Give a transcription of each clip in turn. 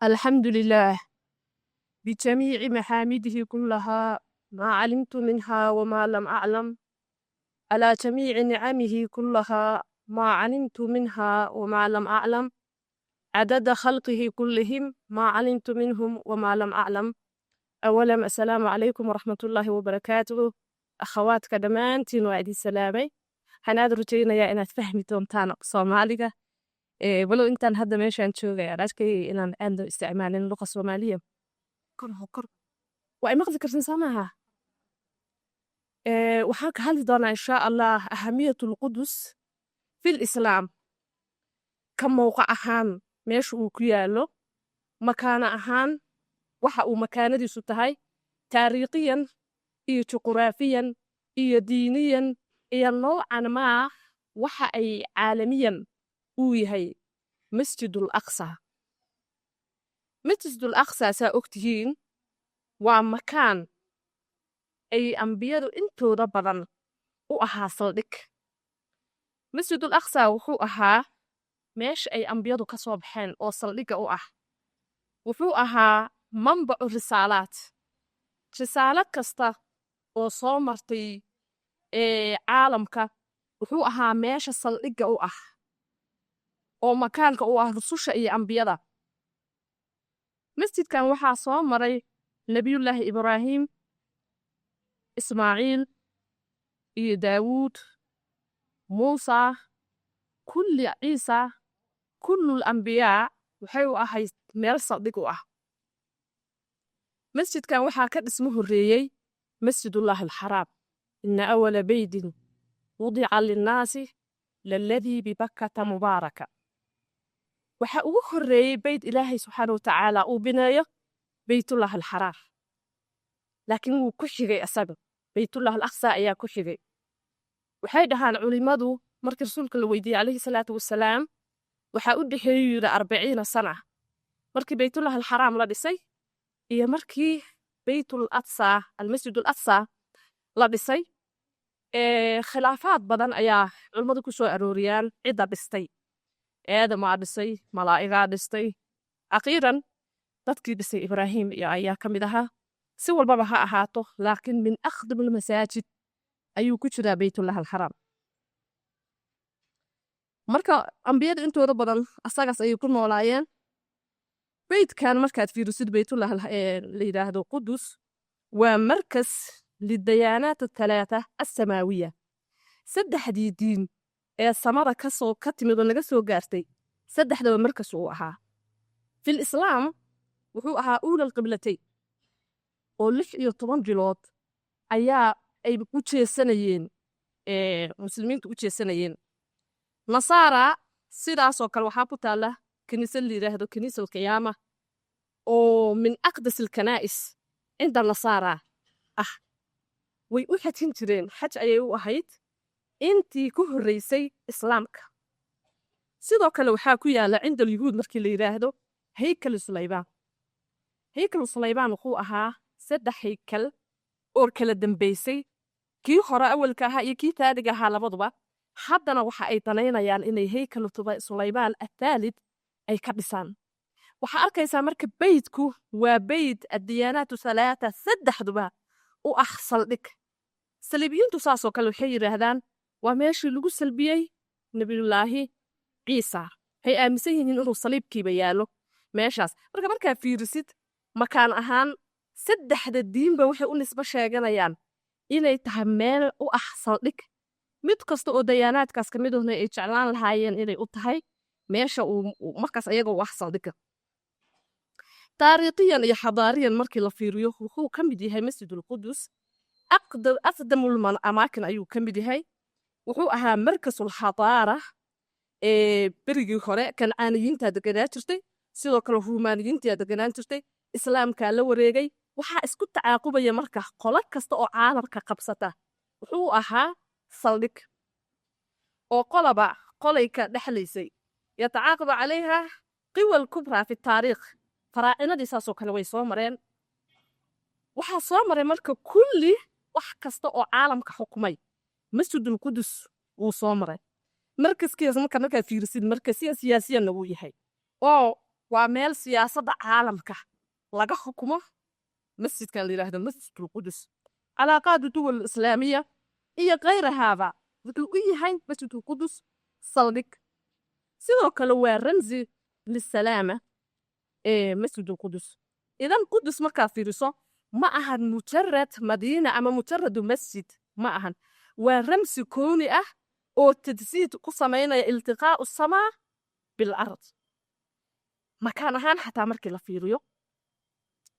الحمد لله بجميع محامده كلها ما علمت منها وما لم أعلم على جميع نعمه كلها ما علمت منها وما لم أعلم عدد خلقه كلهم ما علمت منهم وما لم أعلم أولا السلام عليكم ورحمة الله وبركاته أخوات كدمانتين وعدي السلامي حناد رجينا يا إناد فهمي تونتان صوماليغا ولو إنتان هذا ميشان شوغي أراجكي إنان أندو استعمالين اللغة الصومالية كر waa ay maqli kartin soo maaha waxaan ka hadli doonaa insha allah ahamiyatu lqudus fil islaam ka mowqac ahaan meesha uu ku yaalo makaano ahaan waxa uu makaanadiisu tahay taariikhiyan iyo juquraafiyan iyo diiniyan iyo noocan maa waxa ay caalamiyan uu yahay masjidul aqsa masjidul aqsa saa ogtihiin waa makaan ay ambiyadu intooda badan u ahaa saldhig masjidul aqsa wuxuu ahaa meesha ay ambiyadu ka soo baxeen oo saldhigga u ah wuxuu ahaa manbacu risaalaad risaalad kasta oo soo martay caalamka wuxuu ahaa meesha saldhigga u ah oo makaanka u ah rususha iyo ambiyada masjidkan waxaa soo maray nebiyullaahi ibraahim ismaaciil iyo daawuud muusa kulli ciisa kullul ambiyaa waxay u ahayd meel saldhig u ah masjidkan waxaa ka dhismo horreeyey masjidullaahi alxaraam ina awala beydin wudica linnaasi laladii bibakkata mubaaraka waxaa ugu horreeyey beyd ilaahay subxaana wa tacaala uu bineeyo beytullaahi alxaraam laakiin wuu ku xigay asaga beytullahi alaqsa ayaa ku xigay waxay dhahaan culimmadu markii rasuulka la weydiiyey calayhi salaatu wasalaam waxaa u dhexeeyey yidhi 40 sana markii beytullahi alxaraam la dhisay iyo markii beytul aqsa almasjidul aqsa la dhisay khilaafaad badan ayaa culimmadu ku soo arooriyaan cidda dhistay aadamaa dhisay malaa'igaa dhistay akhiiran dadkii dhisay ibraahim iyo ayaa ka mid ahaa si walbaba ha ahaato laakiin min aqdam almasaajid ayuu ku jiraa beytullahi alxaraam marka ambiyada intooda badan asagaas ayay ku noolaayeen beydkan markaad fiirisid beytullahi la yidhaahdo qudus waa markas lidayaanaat athalaata assamaawiya saddexdii diin ee samada ka timid oo naga soo gaartay saddexdaba markas uu ahaa fil islaam wuxuu ahaa uulal qiblatayn oo 16 bilood ayaa ay u jeesanayeen muslimiintu u jeesanayeen nasaara sidaasoo kale waxaa ku taalla kiniisad la yidhaahdo kiniisa alqiyaama oo min aqdas alkanaa'is cinda nasaara ah way u xajin jireen xaj ayay u ahayd intii ku horreysay islaamka sidoo kale waxaa ku yaalla cinda alyuhuud markii la yidhaahdo haykal sulaybaan haykal sulaybaan wuxuu ahaa 3 haykal oo kala dambaysay kii hore awalka ahaa iyo kii taadiga ahaa labaduba haddana waxa ay danaynayaan inay haykal sulaybaan athaalid ay ka dhisaan waxaa arkaysaa marka beydku waa beyd addiyaanaatu halaata saddexduba u ah saldhig saliibiyiintu saasoo kale waxay yidhaahdaan waa meeshii lagu salbiyey nebiyullaahi ciisa waxay aaminsan yihiin inuu saliibkiiba yaallo meeshaas markaa fiirisid makaan ahaan saddexda diinba waxay u nisbo sheeganayaan inay tahay meel u ah saldhig mid kasta oo dayaanaadkaas ka midahna ay jeclaan lahaayeen inay u tahay meesha uu markaas ayaga u ah saldhigga taariikhiyan iyo xadaariyan markii la fiiriyo wuxuu ka mid yahay masjidul qudus aqdamul amaakin ayuu ka mid yahay wuxuu ahaa markasul xadaara berigii hore kancaaniyiintaa deganaa jirtay sidoo kale ruumaaniyiintaa deganaan jirtay islaamkaa la wareegay waxaa isku tacaaqubaya marka qolo kasta oo caalamka qabsata wuxuu ahaa saldhig oo qolaba qolay ka dhexlaysay yatacaaqibu calayha qiwal kubraa fi taariikh faraacinadii saasoo kale way soo mareen waxaa soo maray marka kulli wax kasta oo caalamka xukumay masjidul qudus wuu soo maray markaskiisa markaad fiirisid markasiya siyaasiyanna wuu yahay oo waa meel siyaasadda caalamka laga xukumo masjidkan la yidhaahdo masjidulqudus calaaqaadu duwal islaamiya iyo kayrahaaba wuxuu u yahay masjidulqudus saldhig sidoo kale waa ramsi lisalaama ee masjidulqudus idan qudus markaa fiiriso ma ahan mujarad madiina ama mujaradu masjid ma ahan waa ramsi kooni ah oo tadsiid ku samaynaya iltiqaa'u samaa bilard makaan ahaan xataa markii la fiiriyo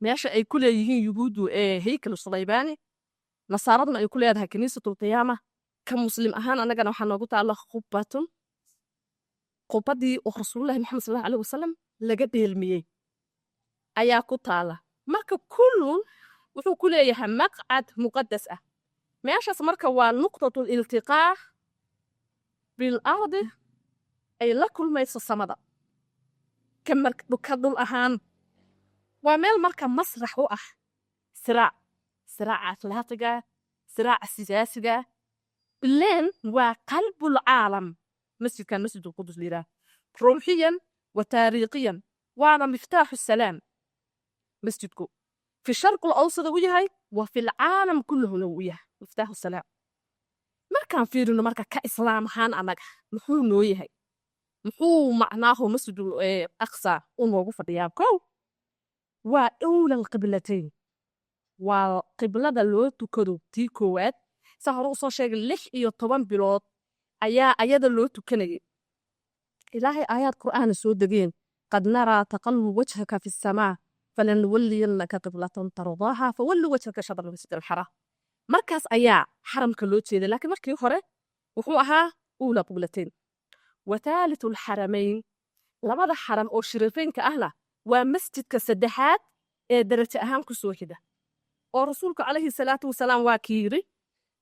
meesha ay ku leeyihiin yuhuuddu ee heykal sulaybaani nasaaradna ay ku leedahay kaniisatulqiyaama ka muslim ahaan annagana waxaa noogu taalla qubaddii oo rasuulullahi maxamed sallallahu alayhi wasalam laga dheelmiyey ayaa ku taala marka kullun wuxuu ku leeyahay maqcad muqadas ah meeshaas marka waa nuqtatul iltiqaa bilardi ay la kulmayso samada ka dhul ahaan waa meel marka masrax u ah siraaca akhlaaqiga siraaca siyaasiga ileen waa qalbul caalam masjidkan masjidulqudus liraa ruuxiyan wa taariikhiyan waana miftaaxu salaam masjidku fi sharqul awsada u yahay wa fil caalam kulluhuna u yahay miftaaxu salaam markaan fiirino marka ka islaam ahaan annaga muxuu noo yahay muxuu macnaahu masjidul aqsa u noogu fadhiyaa kow waa dowla alqiblatayn waa qiblada loo tukado tii koowaad saa hore usoo sheegay 16 bilood ayaa ayada loo tukanayay ilaahay aayaad qur'aana soo degeen qad naraa taqallu wajhaka fi samaa falanuwalliyannaka qiblatan tardaaha fawalli wajhaka shatr almasjid alxaraam markaas ayaa xaramka loo jeeday laakiin markii hore wuxuu ahaa uula qiblatayn wa thaalithu alxaramayn labada xaram oo shariifeynka ahna waa masjidka saddexaad ee darajo ahaan ku soo xida oo rasuulku calayhi salaatu wasalaam waa kii yidhi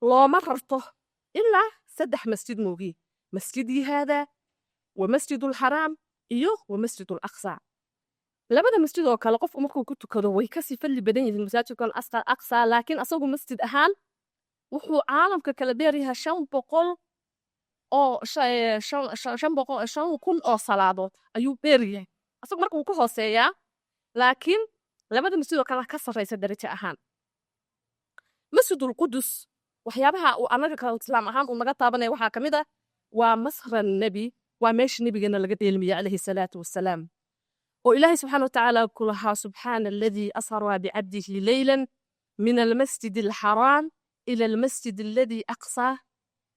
looma rarto ilaa 3 masjid moogiye masjidii haadaa wa masjidulxaraam iyo wa masjidulaqsa labada masjid oo kale qofku markuu ku tukado way kasii falli badan yihiin masaajidkan aqsa laakiin asagu masjid ahaan wuxuu caalamka kala dheeryahay 500 oo salaadood ayuu dheeryahay asagu marka wuu ka hooseeyaa laakiin labada masjid oo kale ka sarreysa darajo ahaan masjidulqudus waxyaabaha uu annaga kale islaam ahaan uu naga taabanaya waxaa ka mid ah waa masra nebi waa meesha nebigeena laga dheelmiyey calayhi salaatu wasalaam oo ilaahay subxaana watacaala ku lahaa subxaana aladii asraa bicabdihi leylan min almasjid alxaraam ila almasjid aladii aqsaa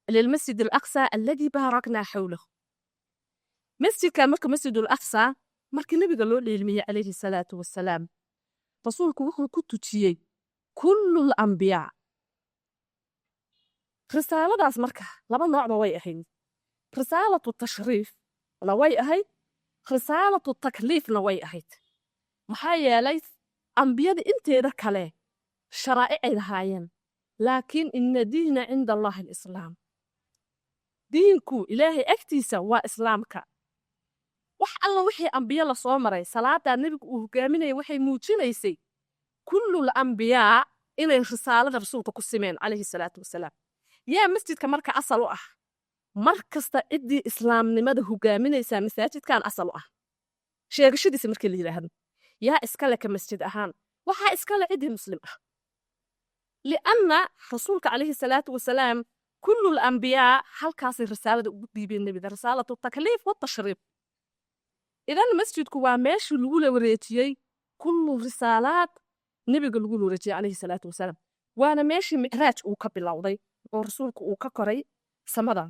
ila almasjid alaqsa aladii baaraknaa xawlahu masjidka marka masjidulaqsa markii nebiga loo dheelmiyey calayhi salaatu wasalaam rasuulku wuxuu ku tujiyey kullu lambiyaa risaaladaas marka laba noocba way ahayd risaalatu tashriifna way ahayd risaalatu takliifna way ahayd maxaa yeelay ambiyada inteeda kale sharaa'icay lahaayeen laakiin ina diina cinda allahi alislaam diinku ilaahay agtiisa waa islaamka wax alla wixii ambiyo la soo maray salaadaa nebigu uu hogaaminaya waxay muujinaysay kullul ambiyaa inay risaalada rasuulka ku simeen calayhi salaatu wasalaam yaa masjidka marka asal u ah mar kasta ciddii islaamnimada hogaaminaysaa masaajidkan asal u ah sheegashadiisa markii la yidhaahdo yaa iskale ka masjid ahaan waxaa iskale ciddii muslim ah lianna rasuulka calayhi salaatu wasalaam kullul ambiyaa halkaasay risaalada ugu dhiibeen nebiga risaalatu takliif watashriif idan masjidku waa meeshii lagu la wareejiyey kullu risaalaad nebiga lagu la wareejiyey calayhi salaatu wasalaam waana meeshii micraaj uu ka bilowday oo rasuulku uu ka koray samada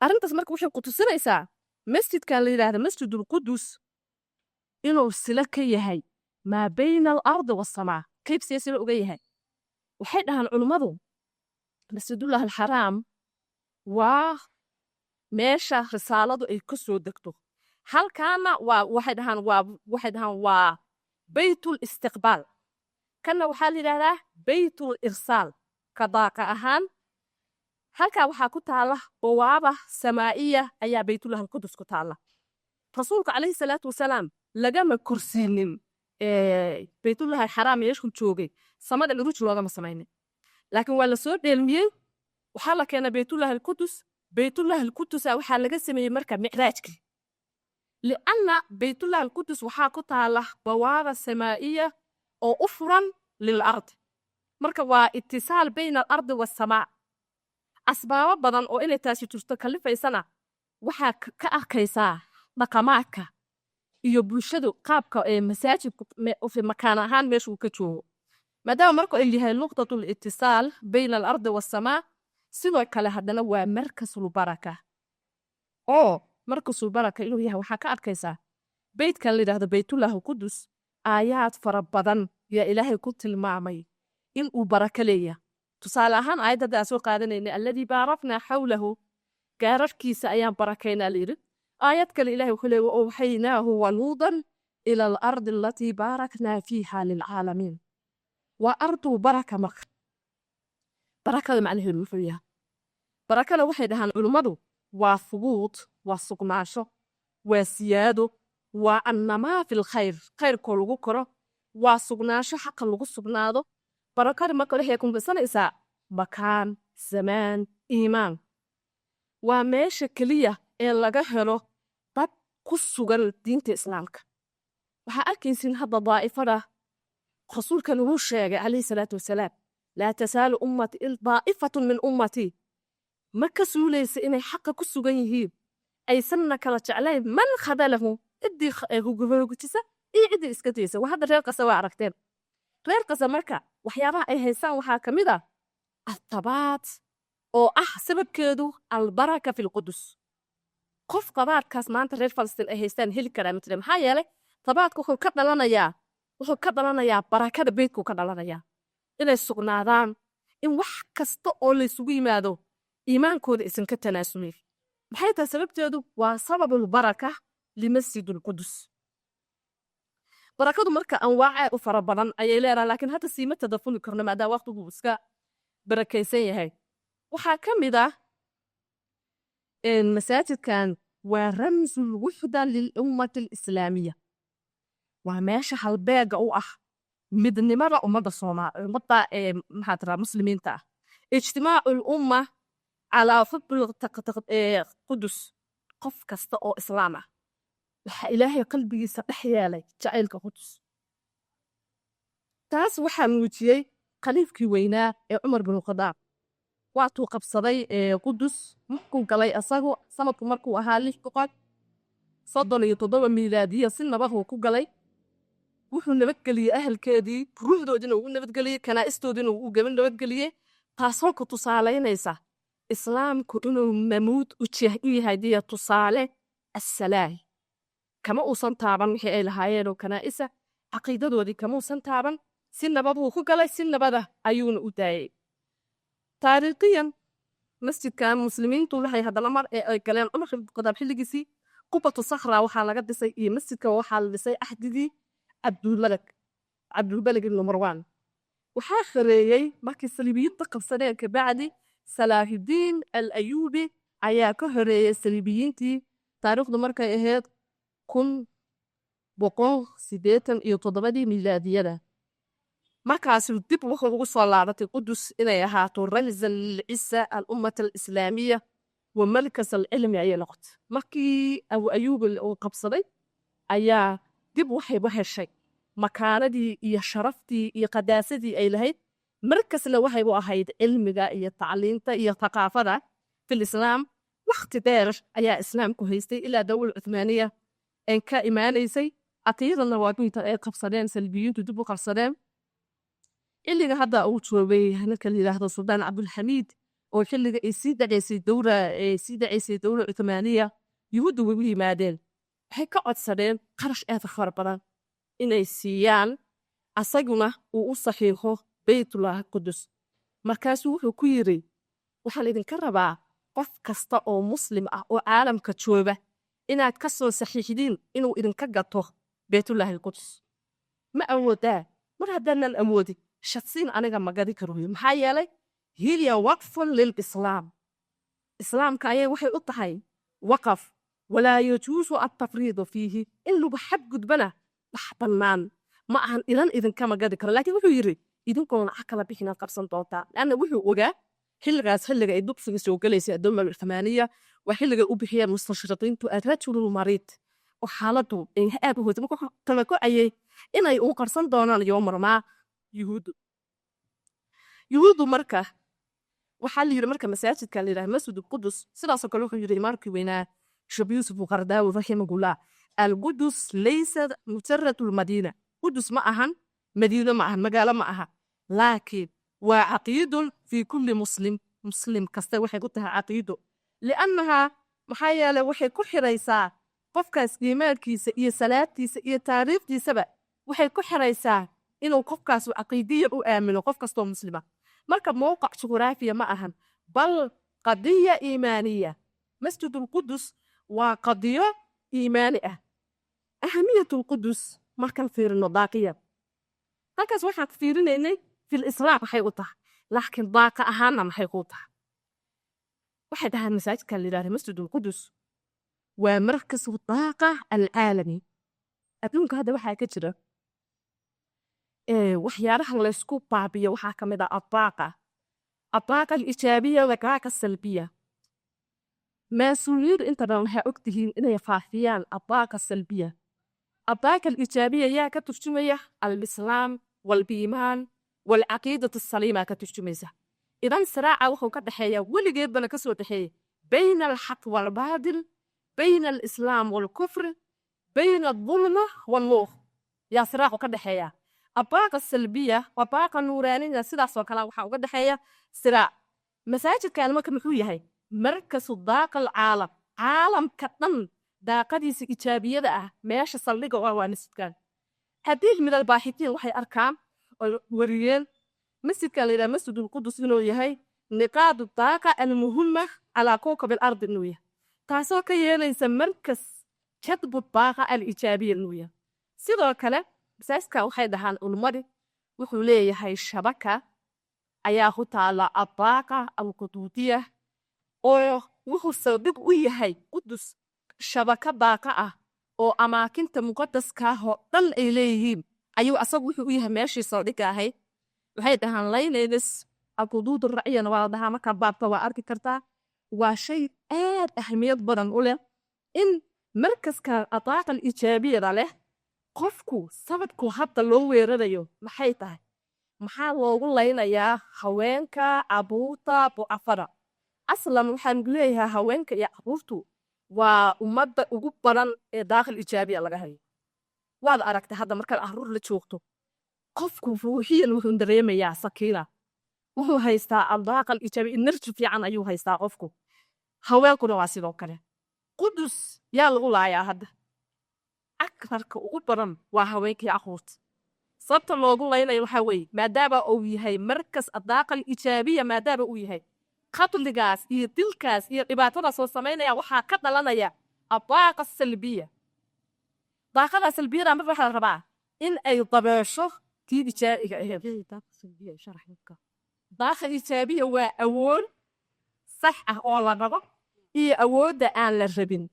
arrintaas marka waxay ku tusinaysaa masjidkan la yidhaahda masjidulqudus inuu sila ka yahay maa bayna alardi waasamaa qayb see sila uga yahay waxay dhahaan culummadu masjidullahi alxaraam waa meesha risaaladu ay ka soo degto halkaana waxay dhahaan waa baytul istiqbaal kana waxaa la yidhaahdaa baytul irsaal ka daaqa ahaan halkaa waxaa ku taala bawaaba samaa'iya ayaa baytullahi alqudus ku taala rasuulku calayhi salaatu wasalaam lagama korsiinin baytullahi alxaraam yeeshuu joogay samada dhuruj loogama samaynin laakiin waa la soo dheelmiyey waxaa la keenay baytullahi alqudus baytullahi alqudusa waxaa laga sameeyey marka micraajkii لأن بيت الله القدس waxaa ku taala بوابة سمائية oo u furan للأرض marka waa اتصال بين الأرض والسماء asbaabo badan oo inay taasi jirto kalifaysana waxaa ka arkaysaa dhaqamaadka iyo bulshadu qaabka ee masaajidku fi makaan ahaan meesha uu ka joogo maadaama marka ay yahay nuqtatul ittisaal bayna al-ardi was-samaa sidoo kale haddana waa markasul baraka oo markasul baraka inuu yahay waxaa ka arkaysaa beydkan la yidhaahdo baytullaahi qudus aayaad fara badan yaa ilaahay ku tilmaamay in uu baraka leeyahay tusaale ahaan aayadda soo qaadanayna alladii baaraknaa xawlahu gaararkiisa ayaan barakaynaa la yidhi آيات كان إلهي وخليه وأوحيناه ولوطا إلى الأرض التي باركنا فيها للعالمين وأرض بركة مخ بركة معناه المفرية بركة لو واحد هان علماء وثبوت وسقناشو وسيادو وأنما في الخير خير كل بكرة وسقناشو حق لغو سقنادو بركة ما كله يكون بسنة إساء مكان زمان إيمان وماشي كلية ee laga helo dad ku sugan diinta islaamka waxa arkaysin hadda daa'ifada rasuulkan uu sheegay alayhi salaatu wasalaam la tasalu ummati il da'ifatun min ummati ma ka suulaysa inay xaqa ku sugan yihiin aysanna kala jeclayn man khadalahu idii gubogutisa iyo idii iska taysa waxa hadda reer qasa waa aragteen reer qasa marka waxyaabaha ay haystaan waxaa kamid ah atabaat oo ah sababkeedu albaraka fil qudus qof qabaadkaas maanta reer Falastiin ay haystaan heli karaa mid maxaa yeelay qabaadku wuxuu ka dhalanayaa barakada beedku ka dhalanayaa inay sugnaadaan in wax kasta oo la isugu yimaado iimaankooda isan ka tanaasumay maxay tahay sababteedu waa sababul baraka limasjidul qudus barakadu marka anwaac u fara badan ayay leedahay laakiin hadda siima tadafuli karno maadaama waqtigu iska barakaysan yahay waxaa kamid ah المساجد كان ورمز الوحدة للأمة الإسلامية وماشي هالباقة أو مدني مرة أمة الصومال محاضرة مسلمين تا اجتماع الأمة على فضل قدس قف كستا أو إسلامة إلهي قلبي سبحيا لي جعلك قدس تاس وحاموتي خليفكي وينا عمر بن الخطاب waatuu qabsaday qudus markuu galay asagu sanadku markuu ahaa 637 miilaadiya si nabad ku galay wuxuu nabadgeliyay ahalkeedii ruuxdoodina uu nabadgeliyay kanaa'istoodina uu gaban nabadgeliyay taasoo ku tusaaleynaysa islaamku inuu mamuud u yahay diya tusaale assalaam kama uusan taaban wixii ay lahaayeen kanaa'isa caqiidadoodii kama uusan taaban si nabad ku galay si nabada ayuuna u daayay تاريخيا مسجد كان مسلمين طول هاي هذا الأمر كلام أمر قدام حلقسي قبة الصخرة وحال قد سي مسجد كوحال سي أحددي عبد الملك بن مروان وحاخريي ماكي الصليبيين تقف سنة كبعد صلاح الدين الأيوبي ayaa ka horeeyay Saliibiyiintii taariikhdu markay ahayd 187 miilaadiyada markaas dib wuxuu ugu soo laabatay Qudus inay ahaato ramzan lisa al-ummah al-islaamiyya wa malkas al-ilmi ay noqotay markii Abu Ayyub uu qabsaday ayaa dib waxay bahashay makaanadii iyo sharaftii iyo qadaasadii ay lahayd markasna waxay u ahayd cilmiga iyo tacliinta iyo thaqaafada في الإسلام وقت دارش أيا إسلام كهيستي إلا دولة عثمانية إن كإيمانيسي أطير النوابين قبصدين سلبيين تدبوا قبصدين اللي هذا أوتوبي هناك اللي هذا السلطان عبد الحميد أو اللي يسيد عيسي دولة عثمانية يهودوا بيه مادين هيك قصدين قرش آخر بدن إن السيان أسجنا وأصحيحه بيت الله القدس مركزه كويري وحال إذن كربا qof kasta oo muslim ah oo caalamka jooga inaad ka soo saxiixdin inuu idin ka gato Baytullah al-Quds ma awoodaa mar haddana awoodi shaqsiin aniga ma gadi karo maxaa yeelay hiya waqfun lil islam islaamka ayay waxay u tahay waqaf wala yajuusu at-tafriid fihi in lagu xad gudbana wax banaan ma ahan idan idin kama gadi karo laakiin wuxuu yiri idinkoona akala bixina qabsan doonta laana wuxuu ogaa حلقة يدق في سوق ليس الدولة العثمانية وحلقة أبحية مستشرقين الرجل المريض وحالته إن هاد هو تمكو أي إن أي قرصان دونا اليوم رما يهود مركه waxaa la yiri marka masaajidka la yiraahdo Masjid al-Qudus sidaas oo kale wuxuu yiri markii weynaa Sheikh Yusuf Qaradawi rahimahullah al-Qudus laysa mujarrad al-Madina Qudus ma ahan Madiina ma ahan magaalo ma aha laakiin waa caqiido fi kulli muslim kasta waxay ku tahay caqiido li'annaha maxaa yeelay waxay ku xiraysaa qofkaas iimaankiisa iyo salaadtiisa iyo taariikhdiisaba waxay ku xiraysaa inuu qofkaas caqiidiyo u aamino qof kastoo muslima marka موقع جغرافيا ما أهم بل قضية إيمانية مسجد القدس وقضية إيمانية أهمية القدس ما كان في النضاقية هكذا واحد في الإسراء حيقوطها لكن ضاقة أهانا ما حيقوطها واحد هذا المساجد كان لله مسجد القدس ومركز الطاقة العالمي أبنك هذا واحد كتير waxyaalaha la isku baabiyo waxaa ka mid ah الطاقة الإيجابية والطاقة السلبية مسؤولين انت waxay ogtihiin inay faafiyaan الطاقة السلبية الطاقة الإيجابية yaa ka turjumaya الإسلام والإيمان والعقيدة السليمة ka turjumaysa idan siraaca wuxuu ka dhaxeeyaa weligeedbana ka soo dhaxeeya بين الحق والباطل بين الإسلام والكفر بين الظلمة والنور يا صراع ka dhaxeeya الطاقة السلبية والطاقة النورانية sidaas oo kale waxa uga dhaxeeya siraac masaajidkan marka muxuu yahay markas daaqa العالم caalamka dhan daaqadiisa ijaabiyada ah meesha saldhiga waa masjidkan hadii mid albaaxitiin waxay arkaan wariyeen masjidka la yiraahdo Masjid al-Qudus inuu yahay niqaad الطاقة المهمة على كوكب الأرض inuu yahay taasoo ka yeelaysa markas jadb الطاقة الإيجابية inuu yahay sidoo kale مساجدك waxay dhahaan ulmadi wuxuu leeyahay shabaka ayaa ku taala الطاقة القدودية oo wuxuu sabab u yahay qudus shabaka daaqa ah oo amaakinta muqaddaska ah oo dhan ay leeyihiin ayuu asagu wuxuu u yahay meeshii saldhigga ahayd waxay dhahaan layleedas القدود الرعية waa dhahaa marka baabka waa arki kartaa waa shay aad ahmiyad badan u leh in markaska الطاقة الإيجابية leh qofku sababku hadda loo weerarayo maxay tahay maxaa loogu laynayaa haweenka abuurta bu'afara aslan waxaan leeyahay haweenka iyo abuurtu waa ummadda ugu badan ee daaqil ijaabiya laga hayo waad aragtay hadda markaad aruur la joogto qofku ruuxiyan wuxuu dareemayaa sakiina wuxuu haystaa daaqil ijaabi energy fiican ayuu haystaa qofku haweenkuna waa sidoo kale qudus yaa lagu laayaa hadda أكثرك أوبرم وهواك أخوت صبت الله لينا يحوي ما داب أو يهي مركز الطاقة الإيجابية ما داب أو يهي خاطر لجاس تلكاس إباتنا صوصمين يا وحا كتنا لنا يا الطاقة السلبية الطاقة السلبية مرة ربع إن أي طبيعة تيجي هي طاقة سلبية شرح لك الطاقة الإيجابية هو أول صح أولا ربع هي أول دان للربين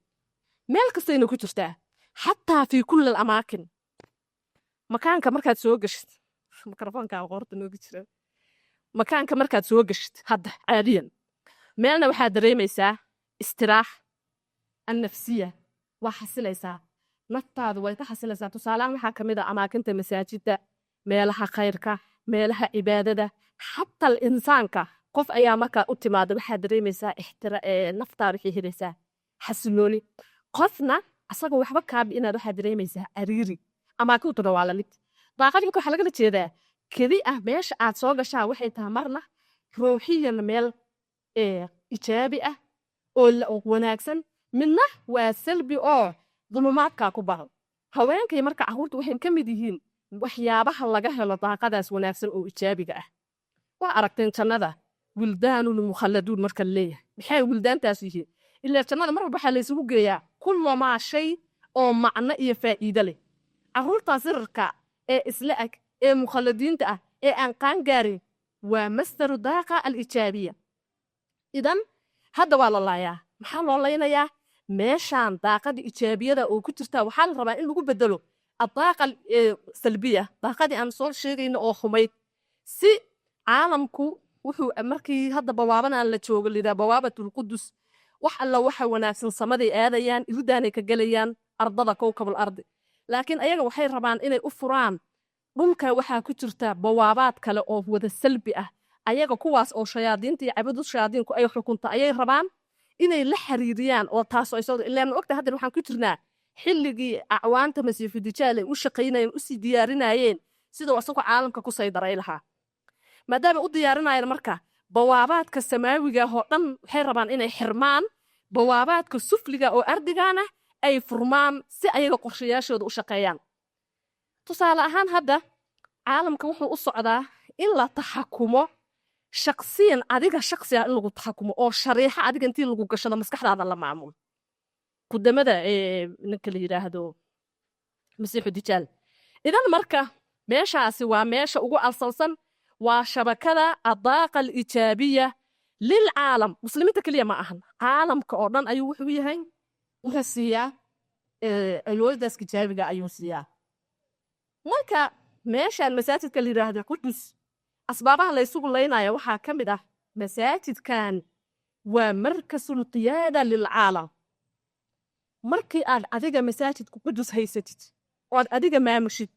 مالك سينو كتشتاه حتى في كل الأماكن مكانك مركز سوقشت ميكروفونك غورت نوغي جيرا مكانك مركز سوقشت هذا عاديا مالنا waxaa dareemaysaa istiraax النفسية وحسليسا naftaadu way ka xasilaysaa tusaalaan waxaa kamid ah amaakinta masaajida meelaha khayrka meelaha cibaadada hatta insaanka qof ayaa marka u timaado waxaa dareemaysaa naftaadu waxay helaysaa xasilooni qofna asaga waxba kaab inaad waxa dareemaysaa ariiri ama ku toddobaala lid daaqadii waxa laga jeedaa kadi ah meesha aad soo gashaa waxay tahay marna ruuxiyan meel ijaabi ah oo wanaagsan midna waa salbi oo dulumaadka ku baahan haweenkay marka caruurtu waxay ka mid yihiin waxyaabaha laga helo daaqadaas wanaagsan oo ijaabiga ah waa aragteen jannada wildaanul mukhalladuun marka leeyahay maxay wildaantaas yihiin إلا جنة مرة بحال يسوق جيا كل ما شيء أو معنى يفائدة له أقول تصيرك إسلاك مخلدين تأ أنقان جاري ومستر الطاقة الإيجابية إذن هذا والله الله يا محل الله يا ماشان طاقة إيجابية ده وكترتها وحال ربع إنه بدلوا الطاقة السلبية طاقة دي أنصار شيء أو خميت سي عالمكو وحو أمريكي هذا بوابنا اللي تشوق اللي ده بوابة القدس wax alla waxa wanaagsan samaday aadayaan iludaanay ka galayaan ardada kowkabul ardi laakiin ayaga waxay rabaan inay u furaan dhulka waxaa ku jirta bawaabaad kale oo wada salbi ah ayaga kuwaas oo shayaadiinta iyo cabadu shayaadiinku ay xukunta ayay rabaan inay la xiriiriyaan oo taas ay soo ilaan ogta hadda waxaan ku jirnaa xilligii acwaanta masiifu dijaal ay u shaqaynayeen u sii diyaarinayeen sida wasaqo caalamka ku saydaray lahaa maadaama u diyaarinayeen marka bawaabaadka samaawiga oo dhan waxay rabaan inay xirmaan bawaabaadka sufliga oo ardigana ay furmaan si ayaga qorshayaashooda u shaqeeyaan tusaale ahaan hadda caalamka wuxuu u socdaa in la taxakumo shakhsiyan adiga shakhsiga in lagu taxakumo oo shariixa adiga intii lagu gashado maskaxdaada la maamulo qudamada ninka la yiraahdo masiixu dijaal idan marka meeshaasi waa meesha ugu alsalsan waa shabakada adaaqa al-ijaabiya lilcaalam muslimiinta kaliya ma ahan caalamka oo dhan ayuu wuxuu yahay wuxuu siiyaa awooddaas ijaabiga ayuu siiyaa marka meeshaan masaajidka la yiraahdo qudus asbaabaha la isugu leynaya waxaa ka mid ah masaajidkan waa markasul qiyaada lilcaalam markii aad adiga masaajidka qudus haysatid oo aad adiga maamushid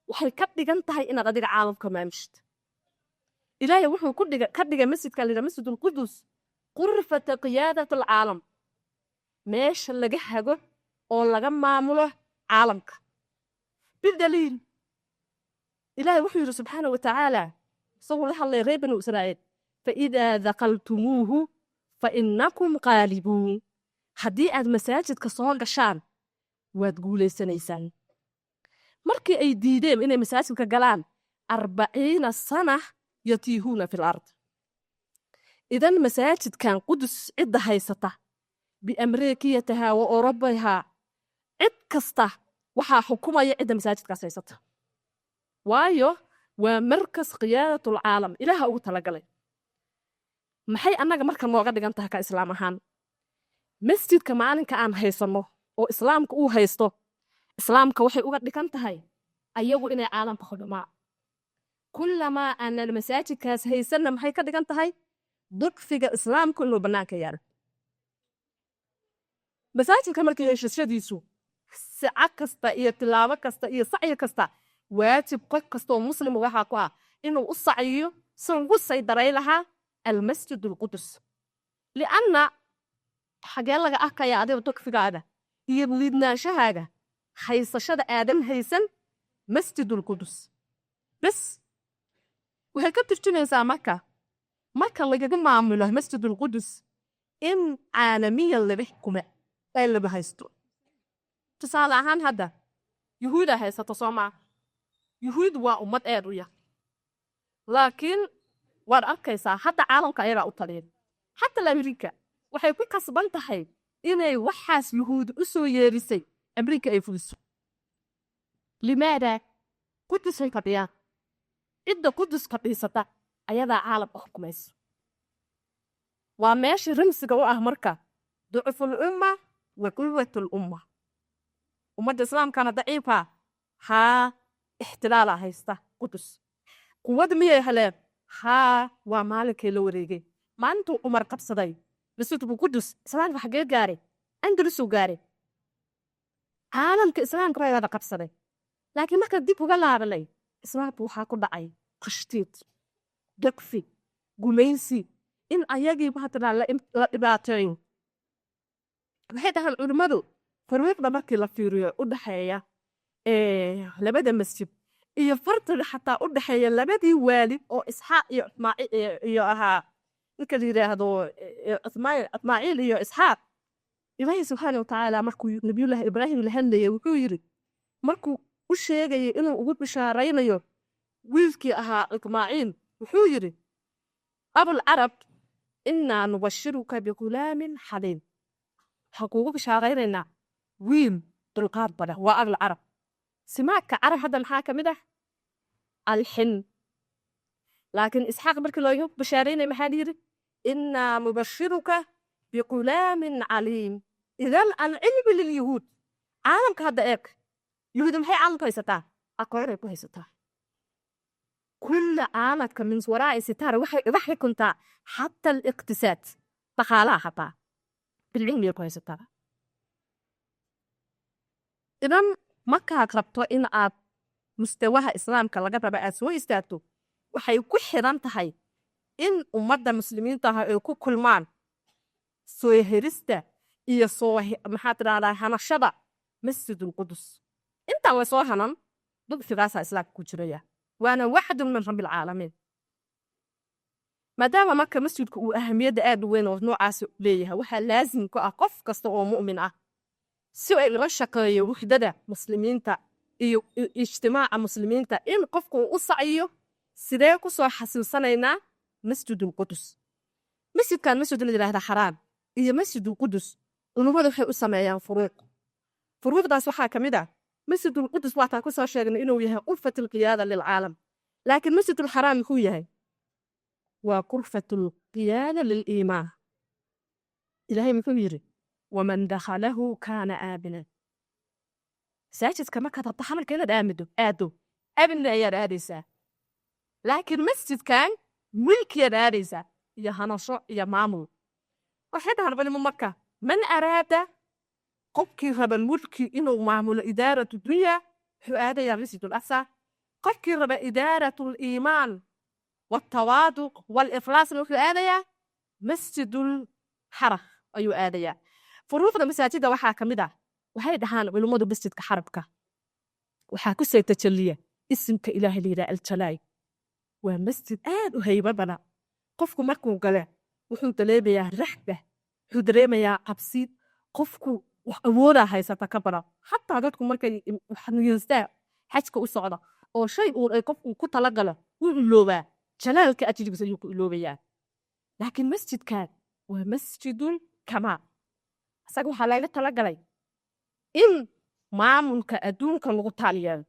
waxay ka dhigan tahay inaad adiga caalamka maamushid ilaahay wuxuu ka dhigay masjidka la yiraahdo masjidul qudus qurfata qiyaadatu alcaalam meesha laga hago oo laga maamulo caalamka bidaliil ilaahay wuxuu yiri subxaanahu wa tacaala soo la hadlay reer banu israa'iil fa idaa daqaltumuuhu fa innakum qaalibuun haddii aad masaajidka soo gashaan waad guulaysanaysaan markii ay diideen inay masaajidka galaan 40 sana yatiihuuna fil ard idan masaajidkan qudus cidda haysata biamriikiyataha wa orobaha cid kasta waxaa xukumaya cidda masaajidkaas haysata waayo waa markas qiyaadatul caalam ilaaha ugu talagalay maxay annaga marka nooga dhigan tahay ka islaam ahaan masjidka maalinka aan haysano oo islaamka uu haysto islaamka waxay uga dhigan tahay ayagu inay caalamka xukumaa kullamaa aan masaajidkaas haysanna maxay ka dhigan tahay dugsiga islaamku inuu bannaanka yaalo masaajidka markii heshashadiisu saca kasta iyo tilaabo kasta iyo sacyi kasta waajib qof kasta oo muslim waxaa ku ah inuu u sacyiyo si ugu saydaray lahaa almasjid alqudus lianna xagee laga arkaya adiga dugsigaada iyo liidnaanshahaaga haysashada aadan haysan masjid alqudus bas waxay ka turjunaysaa marka lagaga maamulo masjid alqudus in caalamiyan laga xukumo ay laba haysto tusaale ahaan hadda yuhuuda haysato Soomaa yuhuud waa ummad aad u yar laakiin waad arkaysaa hadda caalamka ayaga u taliya hatta Amerika waxay ku kasban tahay inay waxaas yuhuud u soo yeerisay Amerika ay fuliso limaada qudus ay qadiyaan cidda qudus qadisata ayadaa caalamka xukumaysa waa meesha rimsiga u ah marka ducuful umma wa quwwatul umma ummadda islaamkana daciifa haa ixtilaala haysta qudus quwad miyay heleen haa waa maalinkii la wareegay maalintuu umar qabsaday masjidku qudus islaamka xagee gaaray andalus uu gaaray caalamka islaamka ayada qabsaday laakiin marka dib uga laabanay islaamku waxaa ku dhacay qashtiid dagfi gumaysi in ayagii baatana la dhibaateeyo waxay tahay culimadu farqiga markii la fiiriyo u dhaxeeya labada masjid iyo farqiga xataa u dhaxeeya labadii waalid oo Isxaaq iyo iyo ahaa ninka la yiraahdo Ismaaciil iyo Isxaaq Ilaahay subhanahu wa ta'ala markuu nabiyullah Ibrahim la hadlayay wuxuu yiri markuu u sheegay inuu ugu bishaaraynayo wiilkii ahaa Ismaaciil wuxuu yiri abul arab inna nubashiruka biqulamin halim حقوق شاغيرنا وين دلقات بدا وأغل العرب سماك عرب هذا الحاكم ده الحن لكن إسحاق برك لو يوب بشارين محادير إنا مبشرك بغلام عليم إذا العلم لليهود عالم كهذا إيك يهود محي عالم كيستا أقوير كيستا كل عالمك من وراء ستار وحي كنت حتى الاقتصاد تخالا حتى بالعلم يكون ستار idan markaad rabto in aad mustawaha islaamka laga raba aad soo istaagto waxay ku xiran tahay in ummadda muslimiinta ah ay ku kulmaan soo herista iyo maxaa tidahdaa hanashada masjidul qudus intaan way soo hanan dugsigaasaa islaamka ku jiraya waana waxdun min rabbilcaalamiin maadaama marka masjidku uu ahamiyadda aad u weyn oo noocaasi leeyahay waxaa laasim ku ah qof kasta oo mu'min ah si ay ula shaqeeyo wuxdada muslimiinta iyo ijtimaaca muslimiinta in qofku u saciyo sidee ku soo xasuusanaynaa masjidul qudus masjidkan masjid la yiraahdo xaraam iyo masjidul qudus culimadu waxay u sameeyaan furuuqdaas waxaa ka mid ah masjidul qudus waxaan ku soo sheegnay inuu yahay qurfatul qiyaada lilcaalam laakiin masjidul xaraam muxuu yahay waa qurfatul qiyaada liliimaan ilaahay muxuu yidhi waman dakhalahu kaana aaminan masaajidka markaad rabto xamalka inaad aado amni ayaad aadaysaa laakiin masjidkan milkiyaad aadaysaa iyo hanasho iyo maamul waxay dhahaan culimo marka man araada qofkii raba mulki inuu maamulo idaaratu dunya wuxuu aadayaa masjidul aqsa qofkii raba idaaratu liimaan والتواضع والإخلاص wuxuu aadayaa masjidul xaram ayuu aadayaa furuuqda masaajida waxaa ka mid ah waxay dhahaan culimadu masjidka xarabka waxaa ku soo tajaliya isimka ilaahay la yidhaha aljalaay waa masjid aad u hayba badan qofku markuu gale wuxuu dareemayaa raxba wuxuu dareemayaa cabsid qofku wax awoodaa haysata ka badan xataa dadku markay xaniyeystaa xajka u socda oo shay uun ay qofku ku talagalo wuu iloobaa jalaalka ajrigiisa ayuu ku iloobayaa laakiin masjidkan waa masjidul kamaa isaga waxaa laga talagalay in maamulka adduunka lagu taaliyayo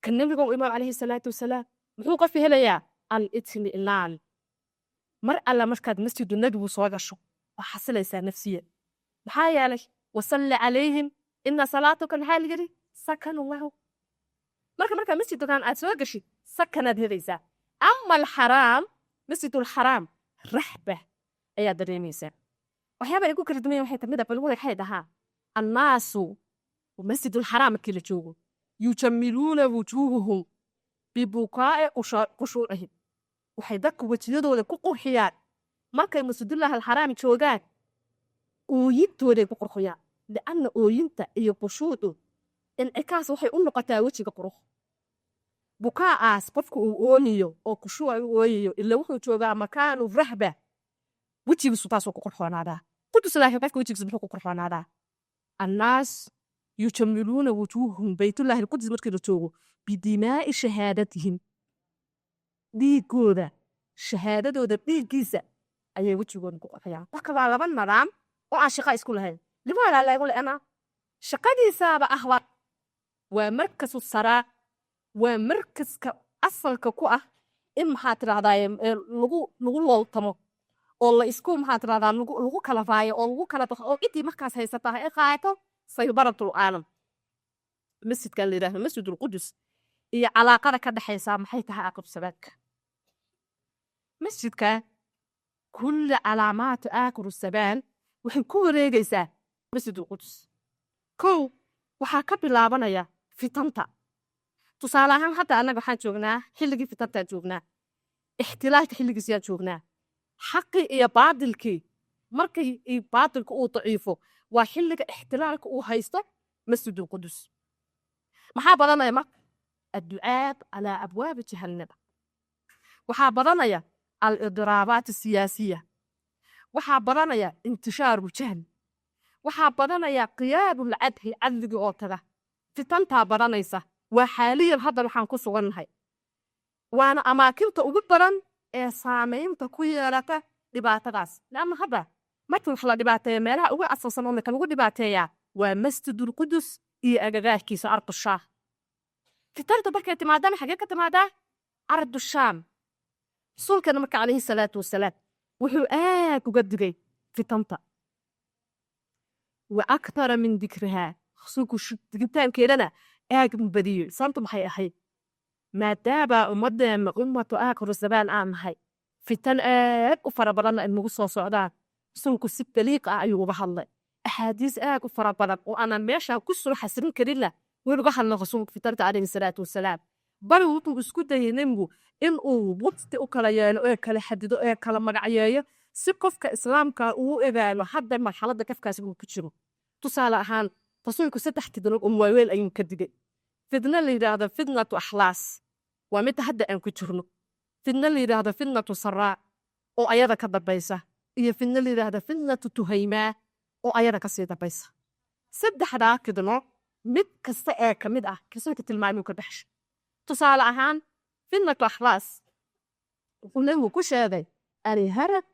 ka nabiga imaam calayhi salaatu wasalaam muxuu qof helayaa al-itmi'naan mar alla markaad masjidu nabigu soo gasho waa xasilaysaa nafsiya maxaa yeelay wasalli calayhim ina salaatuka maxaa la yidhi sakanu lahu marka masjidkan aad soo gashid sakanaad helaysaa ama alxaraam masjidul xaraam raxba ayaad dareemaysaa waxyaaba ay ku kala duwan waxay tamid ah culimadu waxay dhahaa annaasu masjidul xaraam markii la joogo yujammiluuna wujuuhahum bibukaa'i khushuucihim waxay dadku wejiyadooda ku qurxiyaan markay masjidullahi alxaraam joogaan ooyintooday ku qurxiyaan lianna ooyinta iyo khushuucu incikaas waxay u noqotaa wejiga qurux bukaa'aas qofku uu ooyiyo oo khushuuca u ooyayo ila wuxuu joogaa makaanu rahba wejigiisu taasoo ku qurxoonaadaa qudus ilaahay qofka wejigiisu muxuu ku qurxoonaadaa annaas yujammiluuna wujuuhum baytullaahi alqudus markii la joogo bidimaa'i shahaadatihim dhiigooda shahaadadooda dhiiggiisa ayay wejigooda ku qurxiyaan marka waa laba nadaam oo aan shaqa isku lahayn limaada lagu le'ana shaqadiisaaba ahwa waa markasu saraa waa markaska asalka ku ah in maxaa tidahdaa lagu looltamo oo la isku maxaa tidahdaa lagu kala raayo oo lagu kala baxo oo cidii markaas haysataa ay qaato saybaratul caalam masjidkan la yidhaahdo masjidul qudus iyo calaaqada ka dhexaysaa maxay tahay aqrabsabaadka masjidka kulli calaamaatu aakhiru sabaan waxay ku wareegaysaa masjidul qudus kow waxaa ka bilaabanaya fitanta tusaale ahaan hadda annaga waxaan joognaa xilligii fitantaan joognaa ixtilaalka xilligiisayaan joognaa xaqii iyo baadilkii markay baadilka uu daciifo waa xilliga ixtilaalka uu haysto masjidul qudus maxaa badanaya marka adducaad calaa abwaabi jahannama waxaa badanaya al-idiraabaat asiyaasiya waxaa badanaya intishaaru jahl waxaa badanaya qiyaadul cadhi cadligii oo taga fitantaa badanaysa waa xaaliyan hadda waxaan ku sugannahay waana amaakinta ugu badan ee saamaynta ku yeelata dhibaatadaas laanna hadda markii wax la dhibaateeya meelaha ugu asalsan oo lagu dhibaateeyaa waa masjidul qudus iyo agagaarkiisa ardushaam fitanta markay timaadana xagee ka timaadaa ardushaam rasuulkeena marka calayhi salaatu wasalaam wuxuu aad uga digay fitanta wa akthara min dikrihaa rasuulku digitaankeedana aad u badiyey sababtu maxay ahayd maadaama ummaddeena ummatu aakhiru zabaan aan nahay fitan aad u fara badanna ay nagu soo socdaan rasuulku si daliiq ah ayuu uga hadlay axaadiis aad u fara badan oo aanan meeshaa ku soo xasirin karinna ويروح الرسول في ترت عليه الصلاة والسلام بل وطو اسكو داينمو إن أو وقت أكلا يالو إيه كلا حددو إيه كلا مقعيايا si qofka islaamka uu egaalo hadda marxaladda kafkaasi uu ku jiro tusaale ahaan rasuulku 3 tidnood oo waaweyn ayuu ka digay fidna la yiraahdo fidnatu akhlaas waa mid hadda aan ku jirno fidna la yiraahdo fidnatu saraa oo ayada ka dambaysa iyo fidna la yiraahdo fidnatu tuhaymaa oo ayada ka sii dambaysa saddexdaa kidno mid kasta ee ka mid ah kasoo tilmaamay ka dhaxsh tusaale ahaan fidnatu akhlaas wuxuu ku sheegay ari harag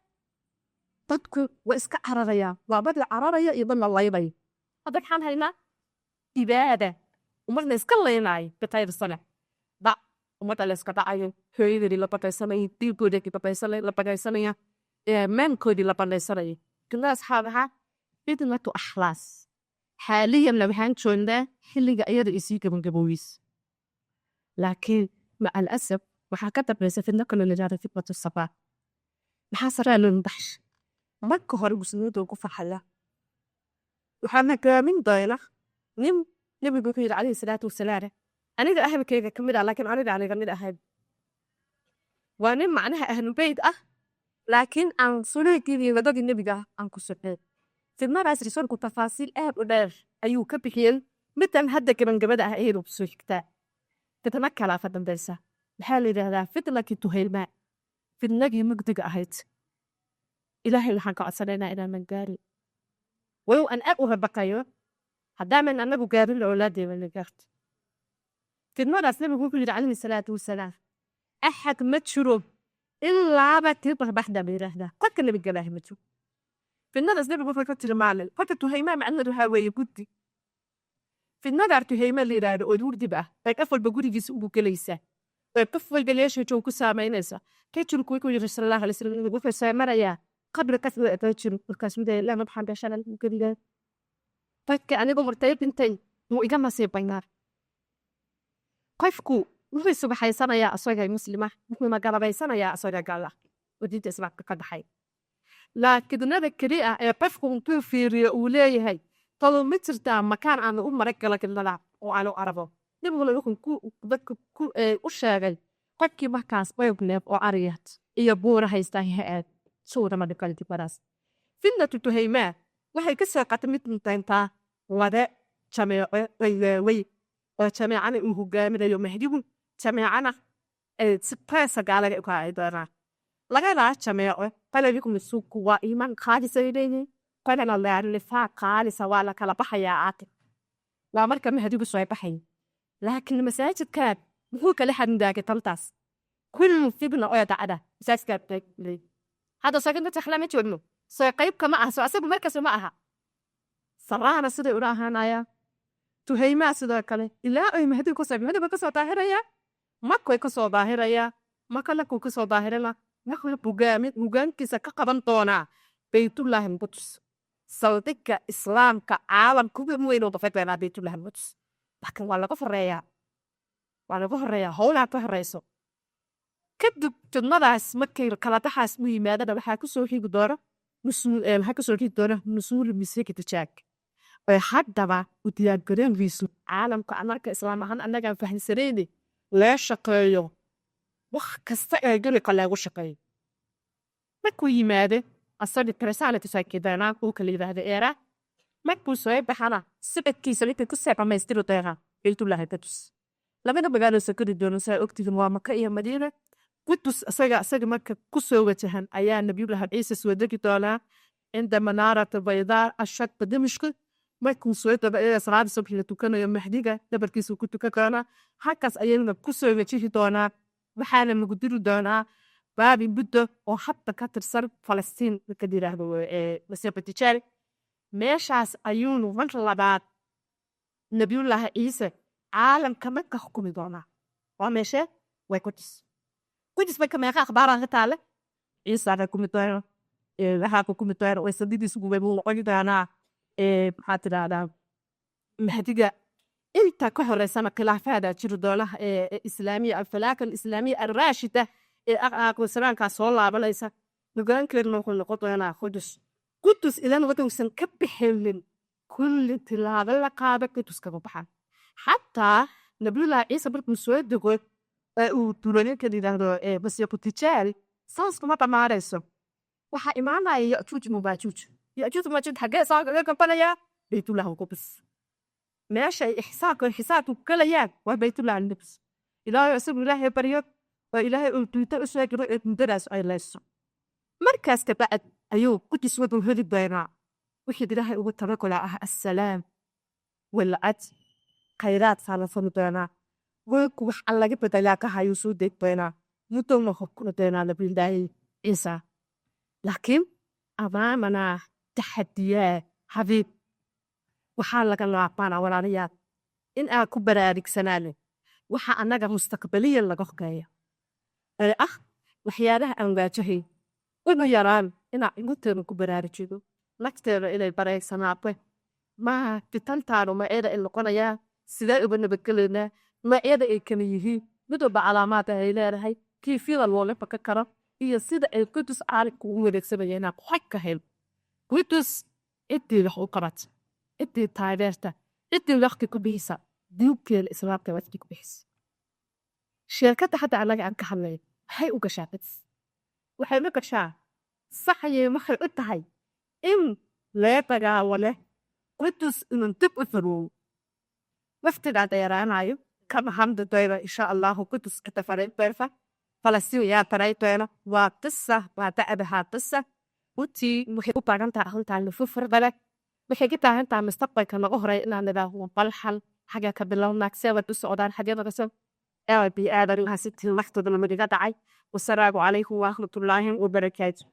dadku waa iska cararayaan waa bad la cararaya iyo bad la laybay hadda waxaan haynaa ibaada umarna iska leenaay bitayr sana ba umada la iska dhacayo hooyadii la badaysanay diigoodii ka badaysanay la badaysanaya mankoodii la badaysanay kinaas xaabaha fidnatu akhlaas xaaliyan la waxaan joognaa xilliga ayada isii gabagaboowis laakiin maca alasaf waxaa ka dambaysa fidna kale la yiraahdo fidnatu sabaa maxaa saraa loo ndax marka hore muslimintu ku farxaya waxaana kaamin dayna nin nabigu wuxuu yiri calayhi salaatu wasalaam aniga ahlkayga kamid ah laakiin aniga mid ahayd waa nin macnaha ahlul bayt ah laakiin aan sunnadii wadadii nabiga aan ku socday fidnadaas rasuulku tafaasiil aad u dheer ayuu ka bixiyay midan hadda gabagabada ah ayuu soo xigtaa fidna kala fadambaysa maxaa la yiraahdaa fidnatu tuhaymaa fidnadii mugdiga ahayd إلهي waxaan ka codsanaynaa inaan man gaari walow aan aad u rabaqayo haddaanan anagu gaarin awlaadeena la gaarto fidnadaas nabigu wuxuu yidhi calayhi salaatu wasalaam axad ma jiro ilaaba tirba baxda ba yidhaahdaa qofka nabiga ilaahi ma jiro fidnadaas nabigu wuxuu ka tiri maalin qofka tuhaymaa macnaheedu waxaa weeye guddi fidnada tuhaymaa la yidhaahdo oo gurdib ah bay qof walba gurigiisa ugu gelaysaa bay qof walba leesha joog ku saamaynaysa kajirku wuxuu yidhi sallallahu alayhi wasallam wuxuu saamarayaa قبل كسر أتاجر الكاسم ده لا نبحث عشان المقدرة فك أنا بمرتين بنتين مو إجمع سيبينار كيفكو مو الصبح يسنا يا أسوأ مسلمة مو ما قال بيسنا يا أسوأ قال ودي تسمع كذا حي لكن أنا ذكرية بفكم توفير ولاي هاي طلوا متر تام مكان عن مركز لكن لا وعلى عربه نبغى لكم كو وشاغل قكي مكان سبيبنف وعريات يبور هيستاهي صورة ما دكالتي براس فينا تتهيما waxay ka soo qatay mid inta wada jameeyo jameecana uu hogaaminayo mahdigu jameecana si press gaalaga ku aydana laga la jameeyo qalbigu masuuq waa iman qaadisaydeen qana la leeyahay faa qaalisa wala kala baxaya aati waa marka mahdigu soo baxay laakiin masaajidka wuxuu kala xadindaaga taltaas kullu fibna oo dacada masaajidka tagli هذا ساكن تحلمي تقولوا سيقيب كما أساسب مركز معها صراحة سيدي أراها نايا تهيما سيدي كله إلا أي مهدي كسب مهدي بكسر ظاهرة يا ما كوي كسر ظاهرة يا ما كلا كوي كسر ظاهرة لا ما كوي بوجام كيسا كقبان طونا بيت الله المقدس صوتك إسلام كعالم كل موينو ضفت بين بيت الله المقدس لكن ولا غفر يا هولا تهريسو kadib jannadaas markay kala taxaas mu yimaadana waxaa ku soo xigi doona masuul misiki tajaag ay haddaba u diyaargareen viisu caalamka anarka islaam ahaan annagaan fahansanayni lee shaqeeyo wax kasta ee geli qalaagu shaqeeyo markuu yimaade asadi karasaana tasaakidaana uu kala yidhaahda eera markuu soo baxana sibadkiisa ninka ku seexamaystiro deeqa iltulaha tatus labada magaalo sakadi doona saa ogtigan waa maka iyo madiina قدس أسرع مركب كسر وجهن أيام نبي الله عيسى سودك طالع عند منارة بيضاء الشط دمشق ما يكون سويت بقى صلاة الصبح لتوكلنا يوم محدقة دبر كيسو كنت كنا هكذا أيام كسر وجهه طالع بحال مقدر طالع بابي بده وحتى كتر صرب فلسطين كديره بس يبتشال ماشاس أيون وفنش الله بعد نبي الله عيسى عالم كمان كحكم طالع وماشى ويكوتس قدس بك ما أخبارها تعالى عيسى على كمتوير لها كمتوير ويسديد سوق بيقول قيد أنا حتى على محتاجة إنت كهر سما خلاف هذا تشير دولة إسلامية الفلاك الإسلامية الراشدة أقول سلام كسول بليس نقولن كل ما نقول نقطة أنا قدس إذا نقول سنكب حلم كل تلاذ لقابك تسكب بحال حتى نبي الله عيسى بركم سويد دقول وتولين كده ده بس يا بتجاري سانس كما تمارسه waxa imaanaya Ya'juuj Mabaajuuj Ya'juuj Mabaajuuj xagee soo gaga banaya Baytullah ugu bis meesha xisaabku kalayaan waa Baytullah nibs ilaahay isagu ilaahay baryo waa ilaahay uu tuuta u soo giro mudadaas ay leeso markaas ka bacd ayuu ku diswadu hadi bayna wixii ilaahay ugu tabakulaa ah assalaam wal ad khayraat salafan bayna وك وح الله جبت لك هاي سودك بينا يتوم نخبكنا بينا نبيل إنسان لكن أمامنا تحديات حبيب وحالك الله عبانا ورانيات إن أكبر أريك سنالي وحا أنك مستقبليا لقوك جاية الأخ وحياله أنواجهي وإنه يران إن أنت مكبر أريكيدو نكتر إلى البريك سنابه ما تتنتارو ما إيدا إلا قنايا سيدا إبن بكلنا ما إيدا إي كان يهي بدو بعلامات هاي لهي كيفية الوالي بككرة هي سيدا إي قدس عارك ومدك سبينا قويك هيل قدس إدي لحو قرات إدي تايرتا إدي لحكي كبيسا ديوكي الإسلام كواتكي كبيس شركة حتى علاقة عنك حمي هاي وقشاقت وحي مكشا صحي مخي إتهاي إم لا تقاوله قدس إن تبقى ثرو وفتد عديران عيو كما حمد دايرة إن شاء الله قدس كتفرين بيرفا فلسيو يا تريتونا وقصة وتعبها قصة وتي محيو باقانتا أهلتا نفوفر بلك محيكتا هنتا مستقبل كما أهري إنا نباهو بالحل حاجة كبلون ناكسي ودوس عدان حديد رسم بي آدري وها ستي المحتوى دلما دي والسلام عليكم ورحمة الله وبركاته